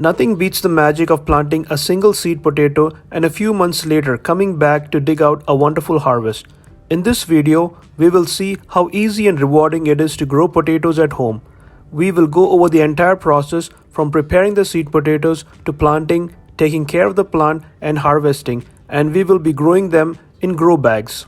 Nothing beats the magic of planting a single seed potato and a few months later coming back to dig out a wonderful harvest. In this video, we will see how easy and rewarding it is to grow potatoes at home. We will go over the entire process from preparing the seed potatoes to planting, taking care of the plant and harvesting, and we will be growing them in grow bags.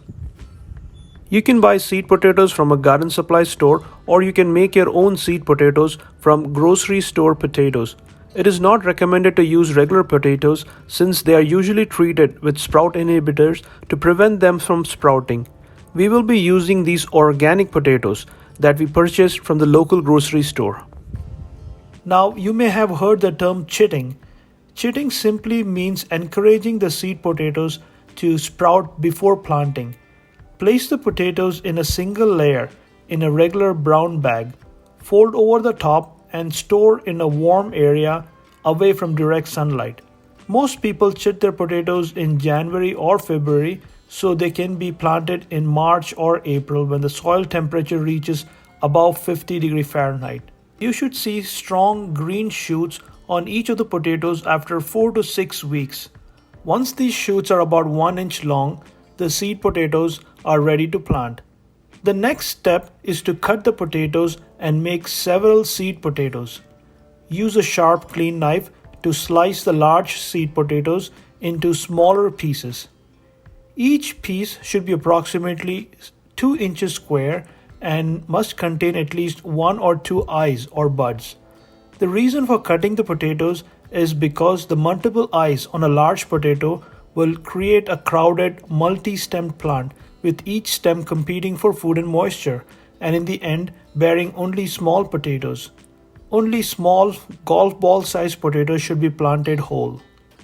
You can buy seed potatoes from a garden supply store, or you can make your own seed potatoes from grocery store potatoes. It is not recommended to use regular potatoes since they are usually treated with sprout inhibitors to prevent them from sprouting. We will be using these organic potatoes that we purchased from the local grocery store. Now, you may have heard the term chitting. Chitting simply means encouraging the seed potatoes to sprout before planting. Place the potatoes in a single layer in a regular brown bag. Fold over the top and store in a warm area away from direct sunlight. Most people chit their potatoes in January or February so they can be planted in March or April when the soil temperature reaches above 50 Fahrenheit. You should see strong green shoots on each of the potatoes after 4 to 6 weeks. Once these shoots are about 1 inch long, the seed potatoes are ready to plant. The next step is to cut the potatoes and make several seed potatoes. Use a sharp, clean knife to slice the large seed potatoes into smaller pieces. Each piece should be approximately 2 inches square and must contain at least 1 or 2 eyes or buds. The reason for cutting the potatoes is because the multiple eyes on a large potato will create a crowded, multi-stemmed plant with each stem competing for food and moisture, and in the end bearing only small potatoes. Only small golf ball sized potatoes should be planted whole.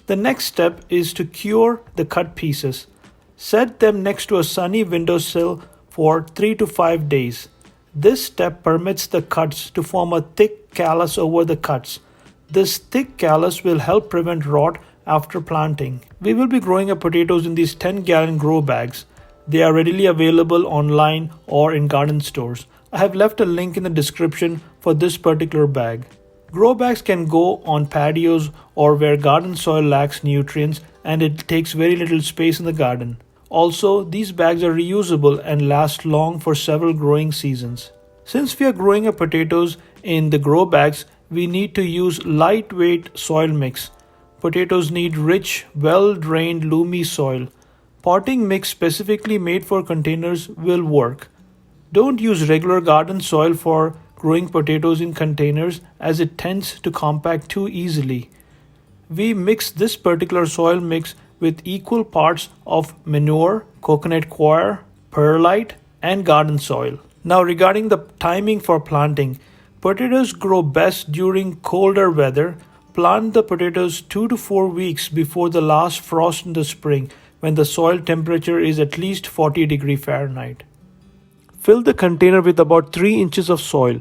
The next step is to cure the cut pieces. Set them next to a sunny windowsill for 3 to 5 days. This step permits the cuts to form a thick callus over the cuts. This thick callus will help prevent rot after planting. We will be growing our potatoes in these 10-gallon grow bags. They are readily available online or in garden stores. I have left a link in the description for this particular bag. Grow bags can go on patios or where garden soil lacks nutrients and it takes very little space in the garden. Also, these bags are reusable and last long for several growing seasons. Since we are growing our potatoes in the grow bags, we need to use lightweight soil mix. Potatoes need rich, well-drained, loomy soil. Potting mix specifically made for containers will work. Don't use regular garden soil for growing potatoes in containers as it tends to compact too easily. We mix this particular soil mix with equal parts of manure, coconut coir, perlite, and garden soil. Now regarding the timing for planting, potatoes grow best during colder weather. Plant the potatoes 2 to 4 weeks before the last frost in the spring when the soil temperature is at least 40 Fahrenheit. Fill the container with about 3 inches of soil.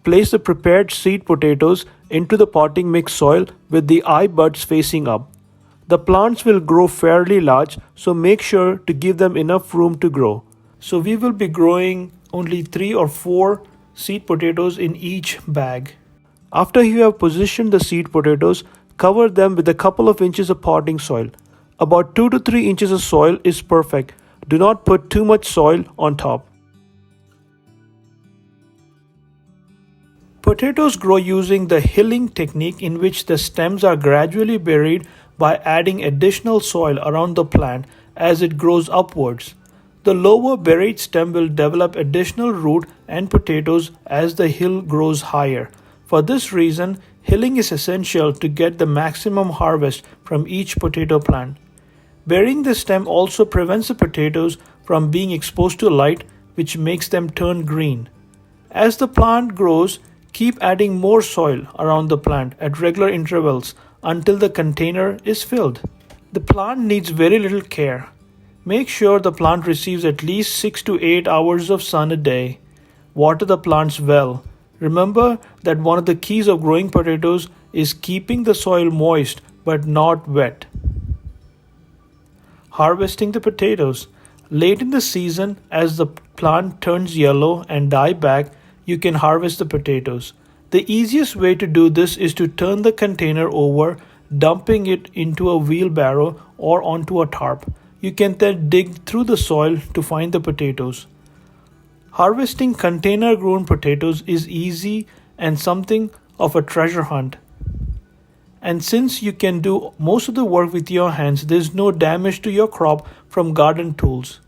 Place the prepared seed potatoes into the potting mix soil with the eye buds facing up. The plants will grow fairly large, so make sure to give them enough room to grow. So we will be growing only 3 or 4 seed potatoes in each bag. After you have positioned the seed potatoes, cover them with a couple of inches of potting soil. About 2 to 3 inches of soil is perfect. Do not put too much soil on top. Potatoes grow using the hilling technique in which the stems are gradually buried by adding additional soil around the plant as it grows upwards. The lower buried stem will develop additional root and potatoes as the hill grows higher. For this reason, hilling is essential to get the maximum harvest from each potato plant. Burying the stem also prevents the potatoes from being exposed to light, which makes them turn green. As the plant grows, keep adding more soil around the plant at regular intervals until the container is filled. The plant needs very little care. Make sure the plant receives at least 6 to 8 hours of sun a day. Water the plants well. Remember that one of the keys of growing potatoes is keeping the soil moist but not wet. Harvesting the potatoes. Late in the season, as the plant turns yellow and die back, you can harvest the potatoes. The easiest way to do this is to turn the container over, dumping it into a wheelbarrow or onto a tarp. You can then dig through the soil to find the potatoes. Harvesting container grown potatoes is easy and something of a treasure hunt. And since you can do most of the work with your hands, there is no damage to your crop from garden tools.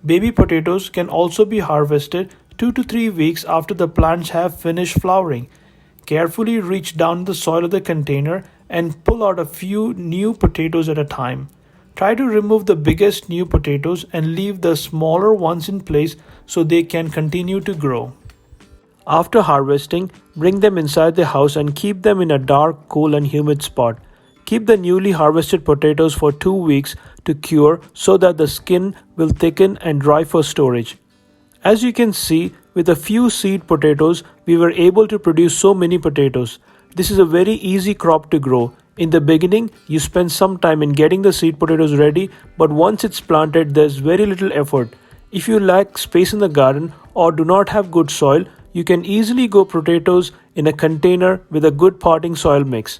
Baby potatoes can also be harvested 2 to 3 weeks after the plants have finished flowering. Carefully reach down the soil of the container and pull out a few new potatoes at a time. Try to remove the biggest new potatoes and leave the smaller ones in place so they can continue to grow. After harvesting, bring them inside the house and keep them in a dark, cool and humid spot. Keep the newly harvested potatoes for 2 weeks to cure so that the skin will thicken and dry for storage. As you can see, with a few seed potatoes, we were able to produce so many potatoes. This is a very easy crop to grow. In the beginning, you spend some time in getting the seed potatoes ready, but once it's planted, there's very little effort. If you lack space in the garden or do not have good soil, you can easily grow potatoes in a container with a good potting soil mix.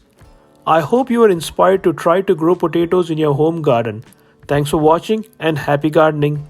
I hope you are inspired to try to grow potatoes in your home garden. Thanks for watching and happy gardening.